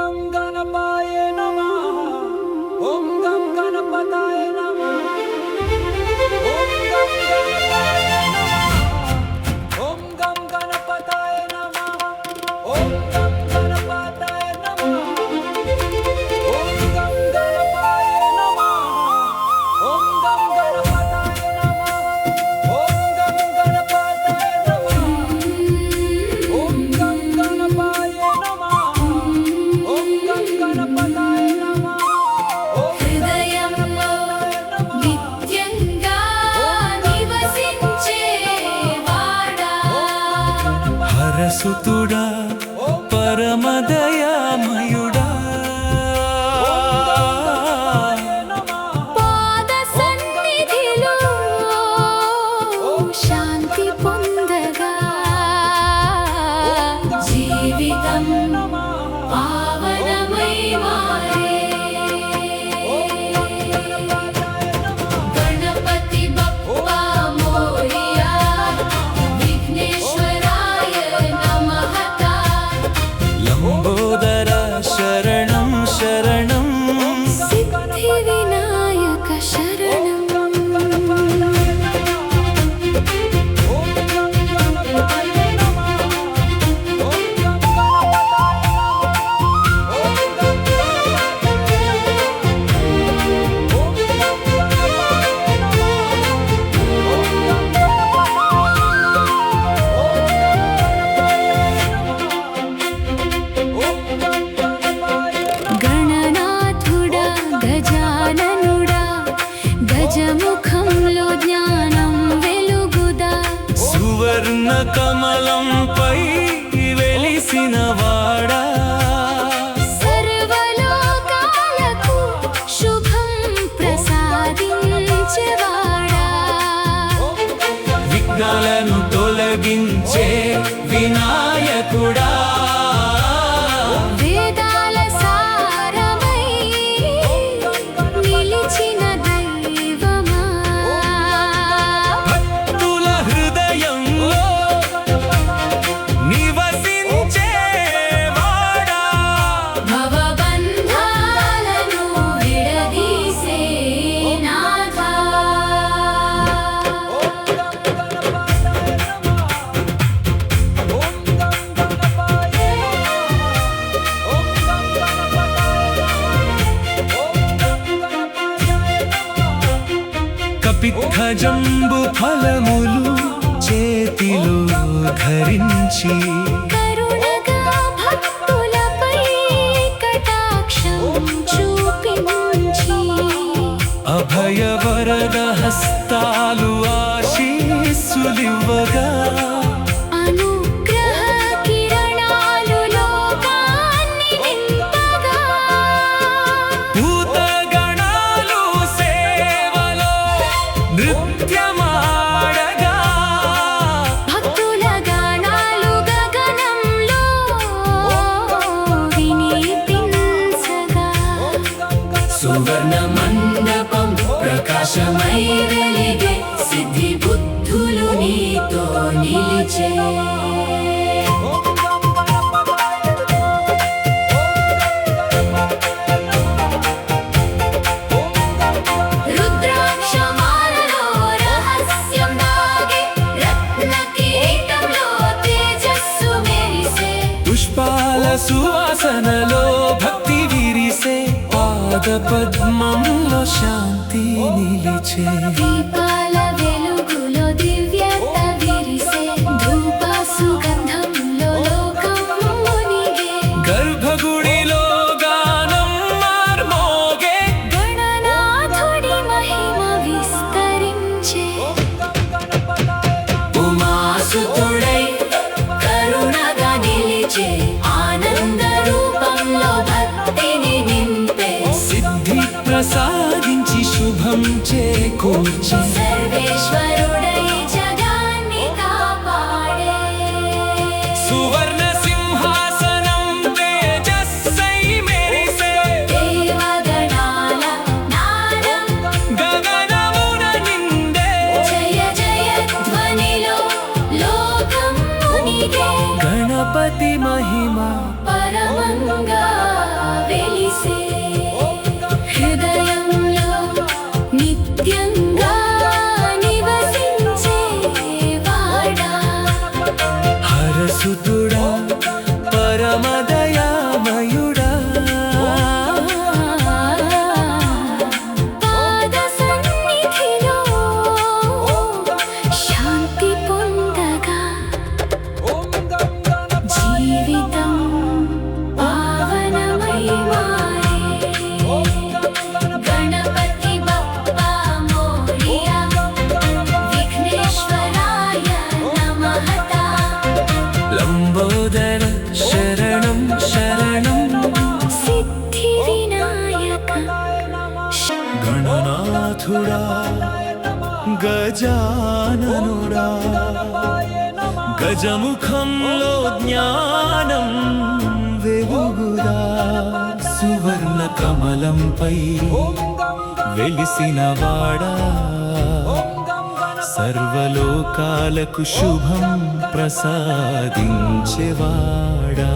గం గణపాయ నమః. ఓం గం గణపతాయ నమః. ఓం గం గణపాయ నమః. ఓం గం గణపతాయ నమః. ఓం గం గణపతాయ నమః. ఓం గం గణపాయ నమః. ఓం గం గణపతాయ నమః. ఓం గం గణపతాయ నమః. ఓం గం గణపాయ నమః. ఓం గం గణపతాయ నమః. హృదయంలో నిత్యంగా నివసించేవాడా, హరసుతుడా పరమదయామయుడా, పాద సన్నిధిలో శాంతి పొందగా జీవితం పావనమై మారే. గణపతి బప్పా మోరియా, విఘ్నేశ్వరాయ నమః. లంబోదర శరణం శరణం, సిద్ధి వినాయక శరణం. గణనాథుడా గజాననుడా, గజముఖంలో జ్ఞానం వెలుగుదా. సువర్ణ కమలంపై వెలిసిన వాడా, సర్వలోకాలకు శుభం ప్రసాదించేవాడా. విఘ్నాలను తొలగించే వినాయకుడా, వేదాల సారమై నిలిచిన దైవమా. భక్తుల హృదయంలో నివసించేవాడా, భవబంధాలను విడదీసే నాథా. కపిధ్వజంబు ఫలములు చేతిలో ధరించి, కరుణగా భక్తులపై కటాక్షం చూపించి, అభయ వరద హస్తాలు ఆశీస్సులివ్వగా, అనుగ్రహ కిరణాలు లోకాన్ని నింపగా. భూతగణాలు సేవలో నృత్యమాడగా, భక్తుల గానాలు గగనంలో వినిపించగా. సువర్ణ మండపం ప్రకాశమై వెలిగే, సిద్ధి బుద్ధులు నీతో నిలిచే. రుద్రాక్షమాలలో రహస్యం దాగి, రత్న కిరీటంలో తేజస్సు మెరిసే. పుష్పాల సువాసనలో భక్తి విరిసే, పాద పద్మంలో శాంతి నిలిచే. దీపాల వెలుగులో దివ్యత విరిసే, ధూప సుగంధంలో లోకం మునిగే. గర్భగుడిలో గానం మార్మోగే, గణనాథుడి మహిమ విస్తరించే. ఉమాసుతుడై కరుణగా నిలిచే, ఆనంద రూపంలో భక్తిని నింపే. సిద్ధి ప్రసాదించి శుభం చేకూర్చి, సర్వేశ్వరుడై జగాన్ని కాపాడే. సువర్ణ సింహాసనం తేజస్సై మెరిసే, దేవగణాల నాదం గగనమున నిండే. జయ జయ ధ్వనిలో లోకం మునిగే. గణపతి మహిమ పరమంగా పరమదయామయుడా పాద సన్నిధిలో శాంతి పొందగా జీవితం పావనమై మారే గణపతి బప్పా మోరియా విఘ్నేశ్వరాయ నమః లంబోదర శరణం శరణం సిద్ధి వినాయక గణనాథుడా గజాననుడా గజముఖంలో జ్ఞానం వెలుగుదా సువర్ణ కమలంపై వెలిసినవాడా సర్వలోకాలకు శుభం ప్రసాదించేవాడా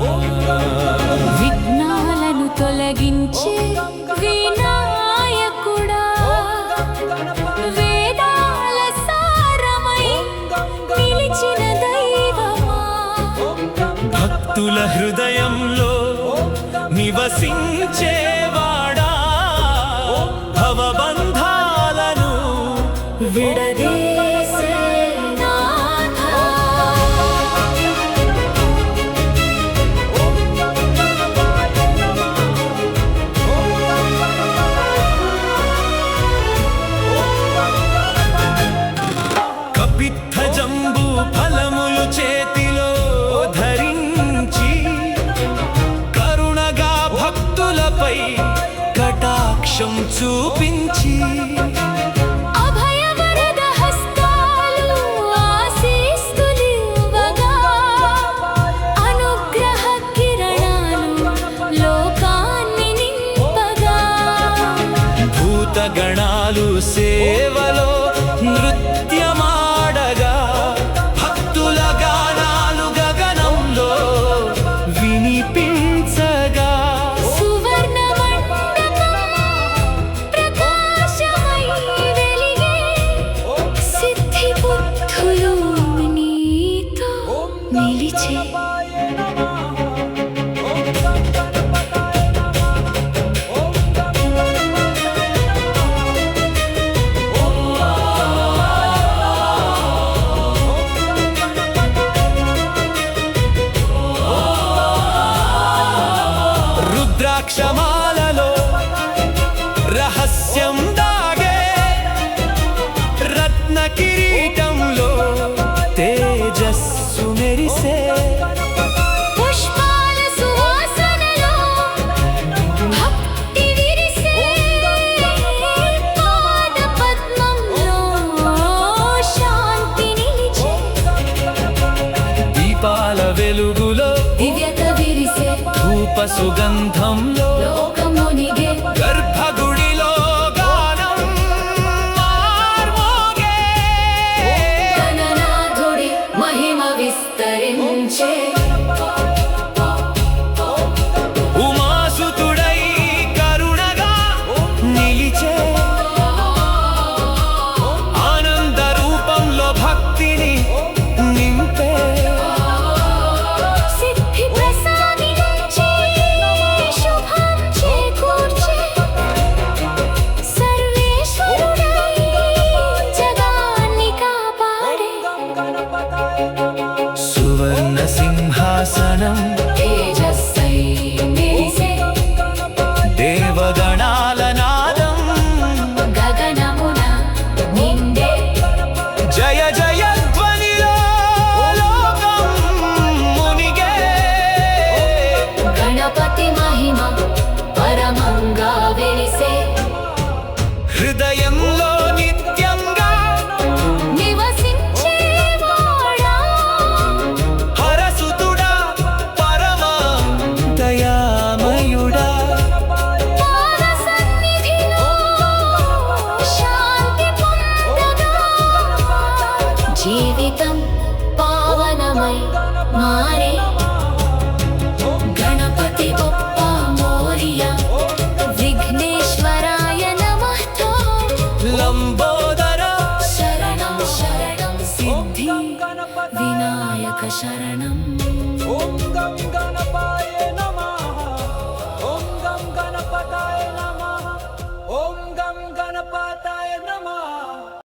విఘ్నాలను తొలగించే వినాయకుడా వేదాల సారమై నిలిచిన దైవమా భక్తుల హృదయంలో నివసించేవాడా భవబంధాలను విడదీసే నాథా కపిత్థ జంబూ ఫలములు చేతిలో ధరించి కరుణగా భక్తులపై కటాక్షం చూపించి అభయవరద హస్తాలు ఆశీస్సులివ్వగా అనుగ్రహ కిరణాలు లోకాన్ని నింపగా భూతగణాలు సేవలో నృత్యమాడగా భక్తుల గానాలు గగనంలో వినిపించగా సువర్ణ మండపం ప్రకాశమై వెలిగే సిద్ధి బుద్ధులు నీతో నిలిచే రుద్రాక్షమాలలో రహస్యం దాగే రత్న కిరీటంలో తేజస్సు మెరిసే పుష్పాల సువాసనలో భక్తి విరిసే పాద పద్మంలో శాంతి నిలిచే దీపాల వెలుగులో దివ్యత విరిసే ధూప సుగంధంలో లోకమునిగే గర్భగుడిలో గానం మార్మోగే గణనాథుడి మహిమ విస్తరించే ఉమాసుతుడై కరుణగా నిలిచే ఆనంద రూపంలో భక్తిని నింపే సిద్ధి ప్రసాదించే శుభం చేకూర్చే సర్వేశ్వరుడై జగాన్ని కాపాడే సువర్ణ సింహాసనం తేజస్సై మెరిసే దేవగణాల నాదం గగనమున నిండే జయ జయ ధ్వనిలో లోకం మునిగే గణపతి మహిమ పరమంగా వెలిసే హృదయంలో నిత్యంగా నివసించేవాడా హరసుతుడా పరమ దయామయుడా పాద సన్నిధిలో శాంతి పొందగా జీవితం పావనమై మారే గణపతి బప్పా మోరియా విఘ్నేశ్వరాయ నమః లంబోదర శరణం శరణం సిద్ధి వినాయక శరణం ఓం గం గణపాయ గణపతి